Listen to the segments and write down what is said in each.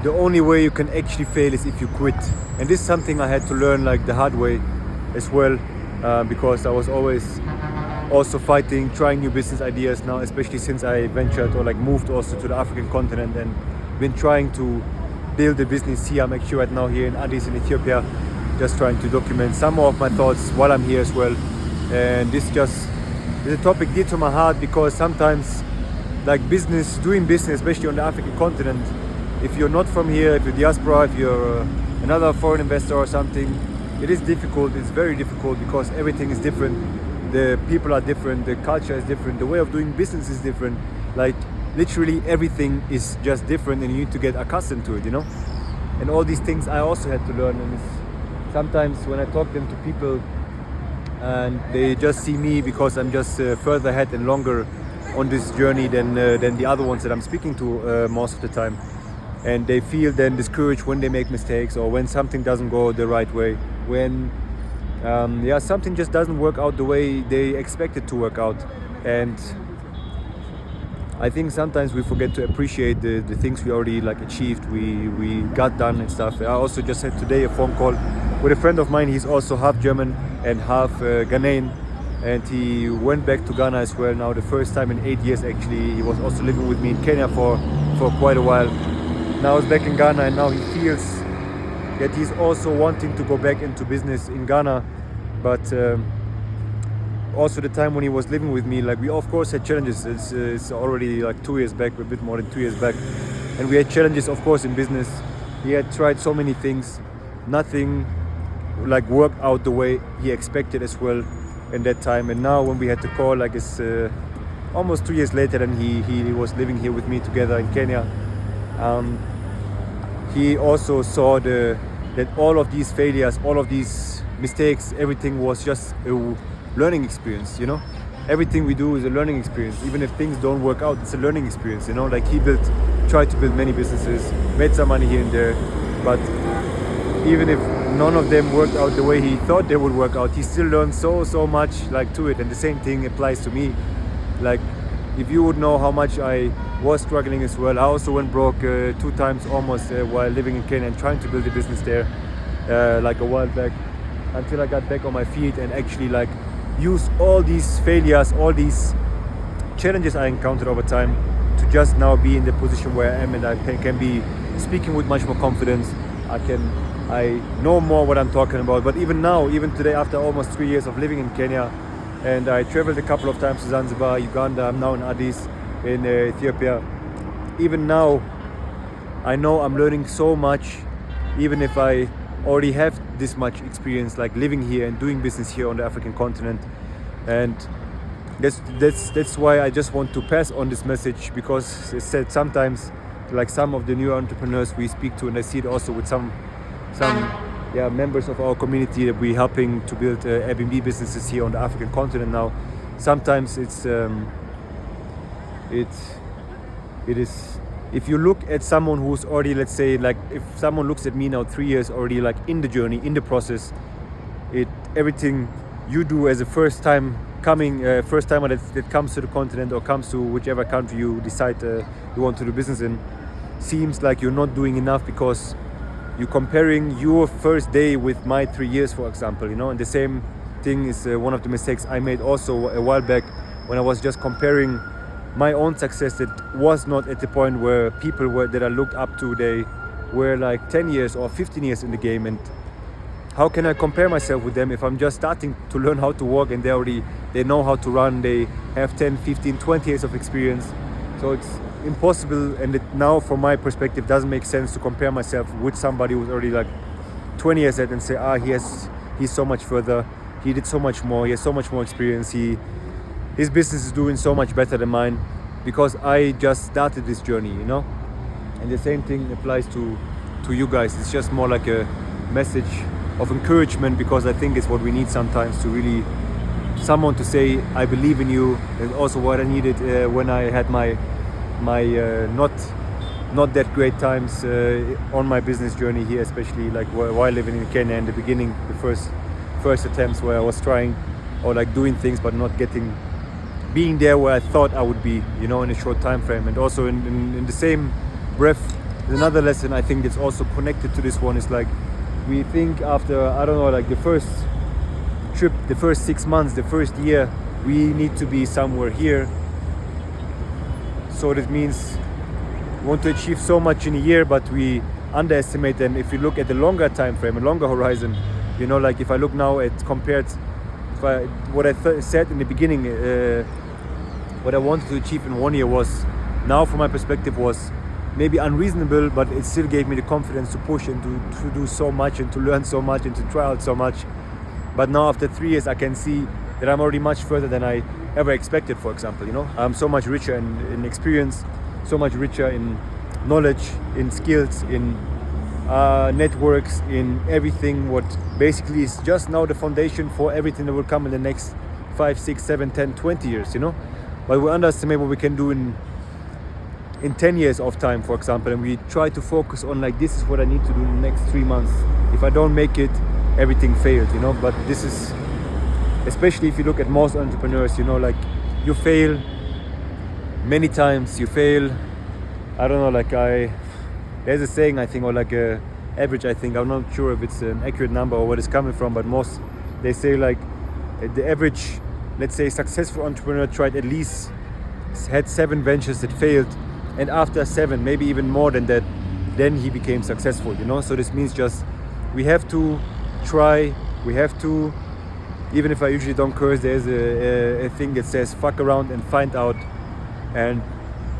the only way you can actually fail is if you quit. And this is something I had to learn like the hard way as well, because I was always also fighting, trying new business ideas now, especially since I ventured or like moved also to the African continent and been trying to build a business here. I'm actually right now here in Addis in Ethiopia, just trying to document some of my thoughts while I'm here as well. And this just is a topic dear to my heart, because sometimes like doing business, especially on the African continent, if you're not from here, if you're diaspora, if you're another foreign investor or something, it is difficult. It's very difficult because everything is different. The people are different, the culture is different, the way of doing business is different. Like literally everything is just different, and you need to get accustomed to it, you know? And all these things I also had to learn. And sometimes when I talk them to people and they just see me because I'm just further ahead and longer on this journey than the other ones that I'm speaking to most of the time. And they feel then discouraged when they make mistakes, or when something doesn't go the right way, when something just doesn't work out the way they expect it to work out. And I think sometimes we forget to appreciate the things we already like achieved, we got done and stuff. I also just had today a phone call with a friend of mine. He's also half German and half Ghanaian, and he went back to Ghana as well now, the first time in 8 years actually. He was also living with me in Kenya for quite a while. Now he's back in Ghana, and now he feels that he's also wanting to go back into business in Ghana. But also the time when he was living with me, like we of course had challenges. It's already like 2 years back, a bit more than 2 years back, and we had challenges of course in business. He had tried so many things, nothing like worked out the way he expected as well in that time. And now when we had to call, like it's almost 2 years later, and he was living here with me together in Kenya. He also saw that all of these failures, all of these mistakes, everything was just a learning experience, you know? Everything we do is a learning experience. Even if things don't work out, it's a learning experience, you know? Like he tried to build many businesses, made some money here and there, but even if none of them worked out the way he thought they would work out, he still learned so much like to it. And the same thing applies to me. Like if you would know how much I was struggling as well. I also went broke 2 times almost while living in Kenya and trying to build a business there like a while back, until I got back on my feet and actually like used all these failures, all these challenges I encountered over time to just now be in the position where I am, and I can be speaking with much more confidence. I know more what I'm talking about. But even now, even today, after almost 3 years of living in Kenya, and I traveled a couple of times to Zanzibar, Uganda, I'm now in Addis in Ethiopia. Even now, I know I'm learning so much, even if I already have this much experience like living here and doing business here on the African continent. And that's why I just want to pass on this message, because it's said sometimes like some of the new entrepreneurs we speak to, and I see it also with some members of our community that we're helping to build Airbnb businesses here on the African continent now. Sometimes it is, if you look at someone who's already, let's say, like if someone looks at me now 3 years already, like in the journey, in the process, everything you do as a first timer that comes to the continent or comes to whichever country you decide you want to do business in, seems like you're not doing enough, because you're comparing your first day with my 3 years, for example, you know. And the same thing is one of the mistakes I made also a while back, when I was just comparing my own success that was not at the point where people that I looked up to, they were like 10 years or 15 years in the game. And how can I compare myself with them if I'm just starting to learn how to walk, and they know how to run, they have 10, 15, 20 years of experience. So it's impossible, and it now from my perspective doesn't make sense to compare myself with somebody who's already like 20 years ahead and say, he's so much further, he did so much more, he has so much more experience, his business is doing so much better than mine, because I just started this journey, you know. And the same thing applies to you guys. It's just more like a message of encouragement, because I think it's what we need sometimes, to really someone to say, I believe in you. And also what I needed when I had my not that great times on my business journey here, especially like while living in Kenya in the beginning, the first attempts where I was trying or like doing things but not being there where I thought I would be, you know, in a short time frame. And also in the same breath, another lesson I think that's also connected to this one is like, we think after, I don't know, like the first trip, the first 6 months, the first year, we need to be somewhere here. So that means we want to achieve so much in a year, but we underestimate them. If you look at the longer time frame, a longer horizon, you know, like if I look now at compared, what I said in the beginning, what I wanted to achieve in 1 year was, now from my perspective, was maybe unreasonable, but it still gave me the confidence to push and to do so much and to learn so much and to try out so much. But now after 3 years, I can see that I'm already much further than I ever expected, for example, you know. I'm so much richer in experience, so much richer in knowledge, in skills, in networks, in everything, what basically is just now the foundation for everything that will come in the next 5, 6, 7, 10, 20 years, you know. But we underestimate what we can do in 10 years of time, for example, and we try to focus on like, this is what I need to do in the next 3 months. If I don't make it, everything failed, you know. But this is, especially if you look at most entrepreneurs, you know, like you fail many times, you fail, I don't know, like there's a saying I think, or like a average I think, I'm not sure if it's an accurate number or what it's coming from, but most, they say like the average, let's say, successful entrepreneur had 7 ventures that failed, and after 7, maybe even more than that, then he became successful, you know. So this means just, we have to try, we have to, even if I usually don't curse, there's a thing that says fuck around and find out, and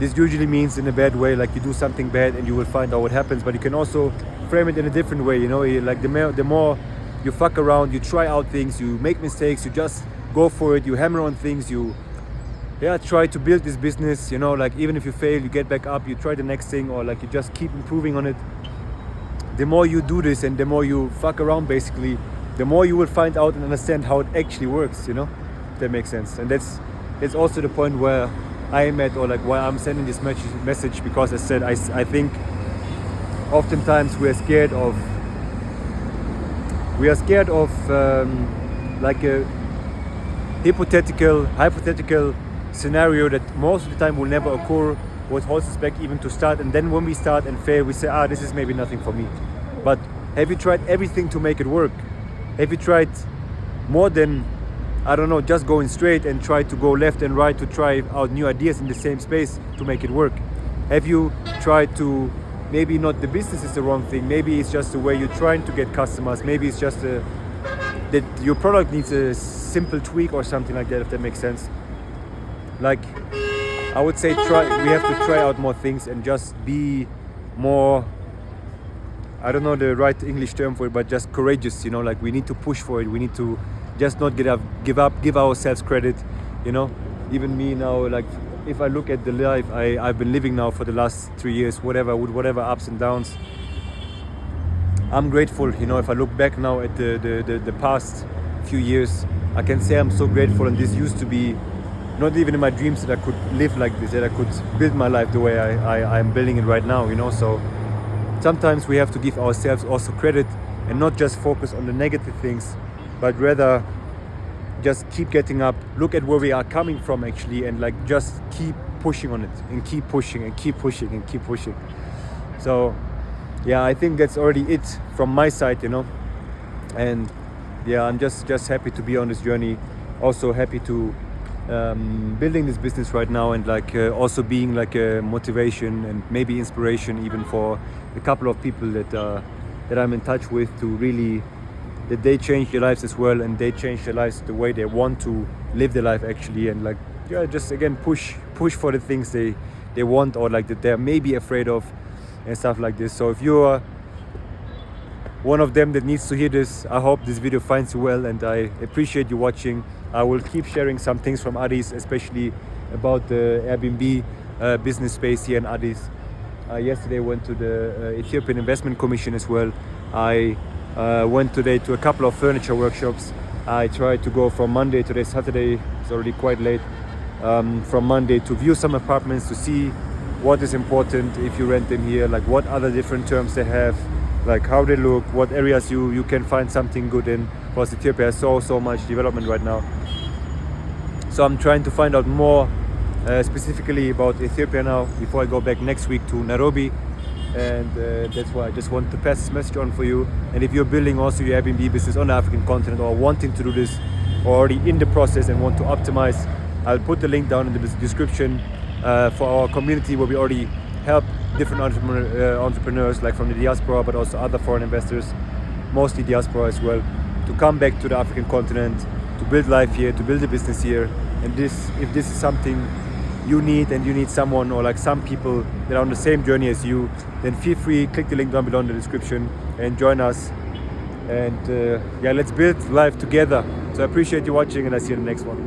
this usually means in a bad way, like you do something bad and you will find out what happens. But you can also frame it in a different way, you know, like the more you fuck around, you try out things, you make mistakes, you just go for it, you hammer on things, you try to build this business, you know, like even if you fail, you get back up, you try the next thing, or like you just keep improving on it. The more you do this and the more you fuck around, basically, the more you will find out and understand how it actually works, you know, if that makes sense. And that's also the point where I am at, or like why I'm sending this message, because I said, I think oftentimes we are scared of like a hypothetical scenario that most of the time will never occur, what holds us back even to start. And then when we start and fail, we say, this is maybe nothing for me. But have you tried everything to make it work? Have you tried more than, I don't know, just going straight and try to go left and right to try out new ideas in the same space to make it work? Have you tried to, maybe not the business is the wrong thing, maybe it's just the way you're trying to get customers, maybe it's just that your product needs a simple tweak or something like that, if that makes sense. Like, I would say we have to try out more things and just be more, I don't know the right English term for it, but just courageous, you know, like we need to push for it, we need to just not give up, give ourselves credit, you know. Even me now, like if I look at the life I've been living now for the last 3 years, with whatever ups and downs, I'm grateful, you know. If I look back now at the past few years, I can say I'm so grateful, and this used to be not even in my dreams that I could live like this, that I could build my life the way I'm building it right now, you know. So sometimes we have to give ourselves also credit and not just focus on the negative things, but rather just keep getting up, look at where we are coming from actually, and like just keep pushing on it and keep pushing and keep pushing and keep pushing. So yeah, I think that's already it from my side, you know. And yeah, I'm just happy to be on this journey, also happy to building this business right now, and like also being like a motivation and maybe inspiration even for a couple of people that I'm in touch with, to really, that they change their lives as well, and they change their lives the way they want to live their life actually, and like just again push for the things they want, or like that they're maybe afraid of and stuff like this. So if you're one of them that needs to hear this, I hope this video finds you well, and I appreciate you watching. I will keep sharing some things from Addis, especially about the Airbnb business space here in Addis. Yesterday went to the Ethiopian Investment Commission as well. I went today to a couple of furniture workshops. I tried to go from Monday, today Saturday, it's already quite late, from Monday to view some apartments, to see what is important if you rent them here, like what other different terms they have, like how they look, what areas you can find something good in, because Ethiopia has so much development right now. So I'm trying to find out more specifically about Ethiopia now before I go back next week to Nairobi. and that's why I just want to pass this message on for you. And if you're building also your Airbnb business on the African continent, or wanting to do this, or already in the process and want to optimize, I'll put the link down in the description for our community, where we already help different entrepreneurs, like from the diaspora, but also other foreign investors, mostly diaspora as well, to come back to the African continent, to build life here, to build a business here. And this, if this is something you need, and you need someone, or like some people that are on the same journey as you, then feel free, click the link down below in the description and join us. And yeah, let's build life together. So I appreciate you watching, and I see you in the next one.